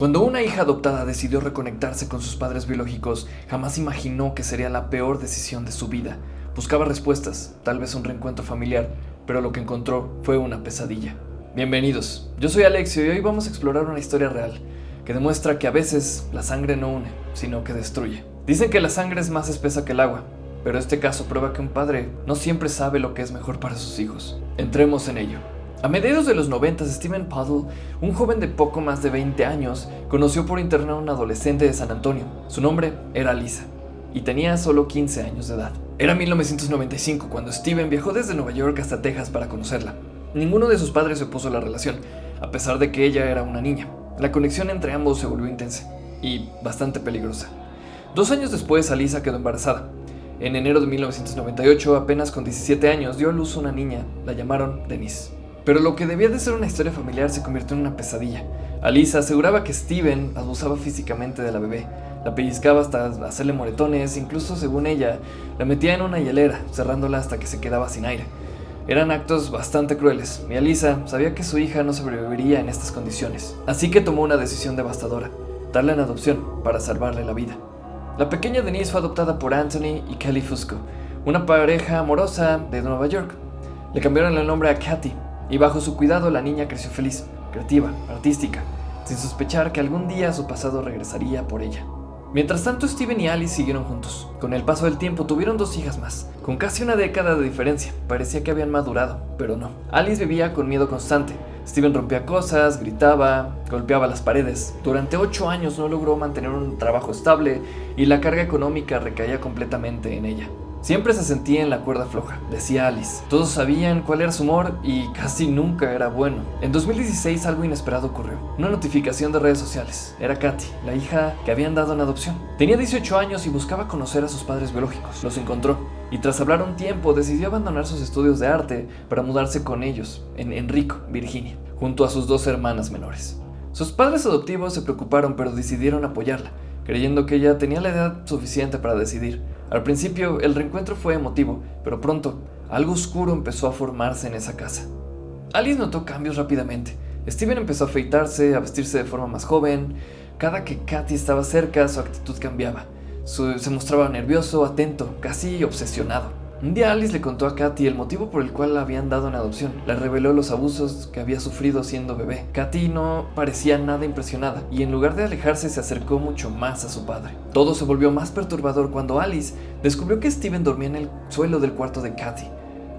Cuando una hija adoptada decidió reconectarse con sus padres biológicos, jamás imaginó que sería la peor decisión de su vida. Buscaba respuestas, tal vez un reencuentro familiar, pero lo que encontró fue una pesadilla. Bienvenidos, yo soy Alexio y hoy vamos a explorar una historia real que demuestra que a veces la sangre no une, sino que destruye. Dicen que la sangre es más espesa que el agua, pero este caso prueba que un padre no siempre sabe lo que es mejor para sus hijos. Entremos en ello. A mediados de los 90, Steven Puddle, un joven de poco más de 20 años, conoció por internet a una adolescente de San Antonio. Su nombre era Lisa, y tenía solo 15 años de edad. Era 1995 cuando Steven viajó desde Nueva York hasta Texas para conocerla. Ninguno de sus padres se opuso a la relación, a pesar de que ella era una niña. La conexión entre ambos se volvió intensa, y bastante peligrosa. 2 años después, Lisa quedó embarazada. En enero de 1998, apenas con 17 años, dio a luz una niña. La llamaron Denise. Pero lo que debía de ser una historia familiar se convirtió en una pesadilla. Lisa aseguraba que Steven abusaba físicamente de la bebé. La pellizcaba hasta hacerle moretones, incluso según ella, la metía en una hielera, cerrándola hasta que se quedaba sin aire. Eran actos bastante crueles, y Lisa sabía que su hija no sobreviviría en estas condiciones. Así que tomó una decisión devastadora: darla en adopción para salvarle la vida. La pequeña Denise fue adoptada por Anthony y Kelly Fusco, una pareja amorosa de Nueva York. Le cambiaron el nombre a Katy, y bajo su cuidado la niña creció feliz, creativa, artística, sin sospechar que algún día su pasado regresaría por ella. Mientras tanto, Steven y Alice siguieron juntos. Con el paso del tiempo tuvieron 2 hijas más, con casi una década de diferencia. Parecía que habían madurado, pero no. Alice vivía con miedo constante. Steven rompía cosas, gritaba, golpeaba las paredes. Durante 8 años no logró mantener un trabajo estable y la carga económica recaía completamente en ella. Siempre se sentía en la cuerda floja, decía Alice. Todos sabían cuál era su humor y casi nunca era bueno. En 2016 algo inesperado ocurrió. Una notificación de redes sociales. Era Katy, la hija que habían dado en adopción. Tenía 18 años y buscaba conocer a sus padres biológicos. Los encontró y tras hablar un tiempo decidió abandonar sus estudios de arte para mudarse con ellos en Enrico, Virginia, junto a sus 2 hermanas menores. Sus padres adoptivos se preocuparon, pero decidieron apoyarla, creyendo que ella tenía la edad suficiente para decidir. Al principio el reencuentro fue emotivo, pero pronto algo oscuro empezó a formarse en esa casa. Alice notó cambios rápidamente. Steven empezó a afeitarse, a vestirse de forma más joven. Cada que Katy estaba cerca, su actitud cambiaba. Se mostraba nervioso, atento, casi obsesionado. Un día Alice le contó a Katy el motivo por el cual la habían dado en adopción. Le reveló los abusos que había sufrido siendo bebé. Katy no parecía nada impresionada y en lugar de alejarse se acercó mucho más a su padre. Todo se volvió más perturbador cuando Alice descubrió que Steven dormía en el suelo del cuarto de Katy.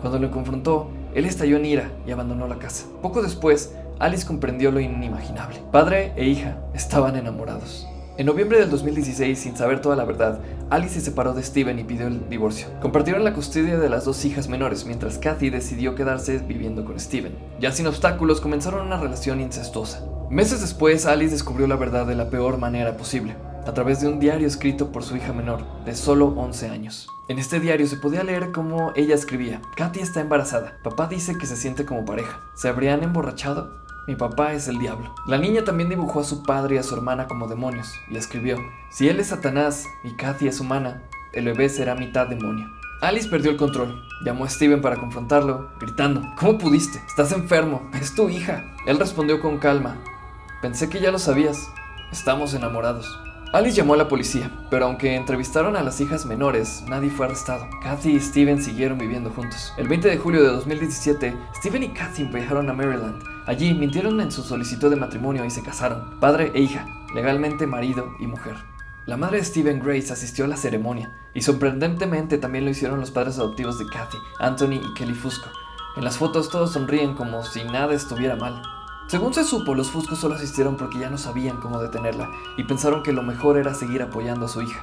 Cuando lo confrontó, él estalló en ira y abandonó la casa. Poco después, Alice comprendió lo inimaginable. Padre e hija estaban enamorados. En noviembre del 2016, sin saber toda la verdad, Alice se separó de Steven y pidió el divorcio. Compartieron la custodia de las 2 hijas menores, mientras Katy decidió quedarse viviendo con Steven. Ya sin obstáculos, comenzaron una relación incestuosa. Meses después, Alice descubrió la verdad de la peor manera posible, a través de un diario escrito por su hija menor, de solo 11 años. En este diario se podía leer cómo ella escribía: Katy está embarazada. Papá dice que se siente como pareja. ¿Se habrían emborrachado? Mi papá es el diablo. La niña también dibujó a su padre y a su hermana como demonios y escribió: si él es Satanás y Katy es humana, el bebé será mitad demonio. Alice perdió el control. Llamó a Steven para confrontarlo, gritando: ¿cómo pudiste? Estás enfermo, es tu hija. Él respondió con calma: pensé que ya lo sabías, estamos enamorados. Alice llamó a la policía, pero aunque entrevistaron a las hijas menores, nadie fue arrestado. Katy y Steven siguieron viviendo juntos. El 20 de julio de 2017, Steven y Katy viajaron a Maryland. Allí mintieron en su solicitud de matrimonio y se casaron, padre e hija, legalmente marido y mujer. La madre de Steven, Grace, asistió a la ceremonia, y sorprendentemente también lo hicieron los padres adoptivos de Katy, Anthony y Kelly Fusco. En las fotos todos sonríen como si nada estuviera mal. Según se supo, los Fusco solo asistieron porque ya no sabían cómo detenerla y pensaron que lo mejor era seguir apoyando a su hija.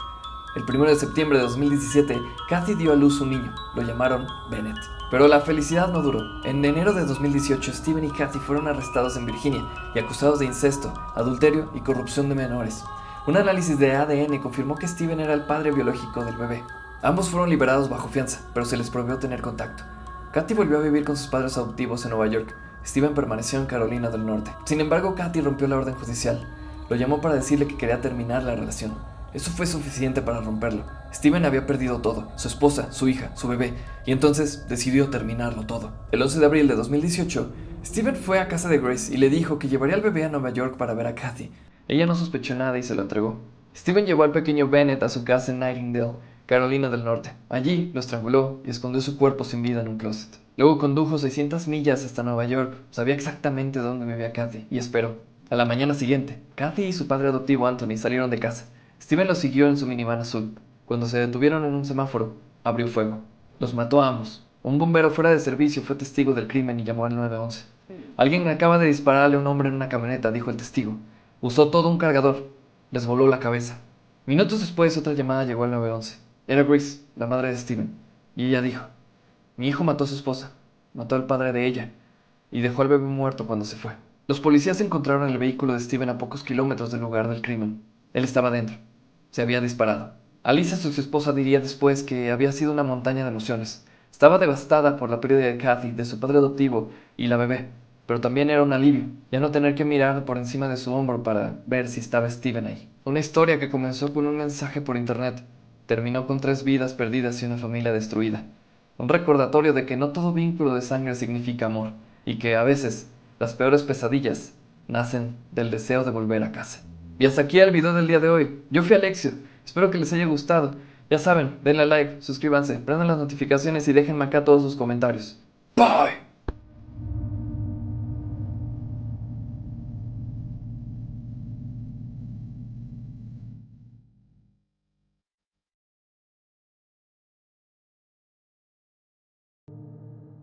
El 1 de septiembre de 2017, Katy dio a luz un niño, lo llamaron Bennett. Pero la felicidad no duró. En enero de 2018, Steven y Katy fueron arrestados en Virginia y acusados de incesto, adulterio y corrupción de menores. Un análisis de ADN confirmó que Steven era el padre biológico del bebé. Ambos fueron liberados bajo fianza, pero se les prohibió tener contacto. Katy volvió a vivir con sus padres adoptivos en Nueva York. Steven permaneció en Carolina del Norte. Sin embargo, Katy rompió la orden judicial. Lo llamó para decirle que quería terminar la relación. Eso fue suficiente para romperlo. Steven había perdido todo: su esposa, su hija, su bebé, y entonces decidió terminarlo todo. El 11 de abril de 2018, Steven fue a casa de Grace y le dijo que llevaría al bebé a Nueva York para ver a Katy. Ella no sospechó nada y se lo entregó. Steven llevó al pequeño Bennett a su casa en Nightingale, Carolina del Norte. Allí lo estranguló y escondió su cuerpo sin vida en un closet. Luego condujo 600 millas hasta Nueva York. Sabía exactamente dónde vivía Kathy y esperó. A la mañana siguiente, Kathy y su padre adoptivo Anthony salieron de casa. Steven los siguió en su minivan azul. Cuando se detuvieron en un semáforo, abrió fuego. Los mató a ambos. Un bombero fuera de servicio fue testigo del crimen y llamó al 911. Alguien acaba de dispararle a un hombre en una camioneta, dijo el testigo. Usó todo un cargador. Les voló la cabeza. Minutos después, otra llamada llegó al 911. Era Grace, la madre de Steven. Y ella dijo, mi hijo mató a su esposa, mató al padre de ella, y dejó al bebé muerto cuando se fue. Los policías encontraron el vehículo de Steven a pocos kilómetros del lugar del crimen. Él estaba dentro. Se había disparado. Alicia, su esposa, diría después que había sido una montaña de emociones. Estaba devastada por la pérdida de Kathy, de su padre adoptivo y la bebé, pero también era un alivio, ya no tener que mirar por encima de su hombro para ver si estaba Steven ahí. Una historia que comenzó con un mensaje por internet, terminó con 3 vidas perdidas y una familia destruida. Un recordatorio de que no todo vínculo de sangre significa amor, y que a veces las peores pesadillas nacen del deseo de volver a casa. Y hasta aquí el video del día de hoy. Yo fui Alexio, espero que les haya gustado. Ya saben, denle like, suscríbanse, prendan las notificaciones y déjenme acá todos sus comentarios. Bye.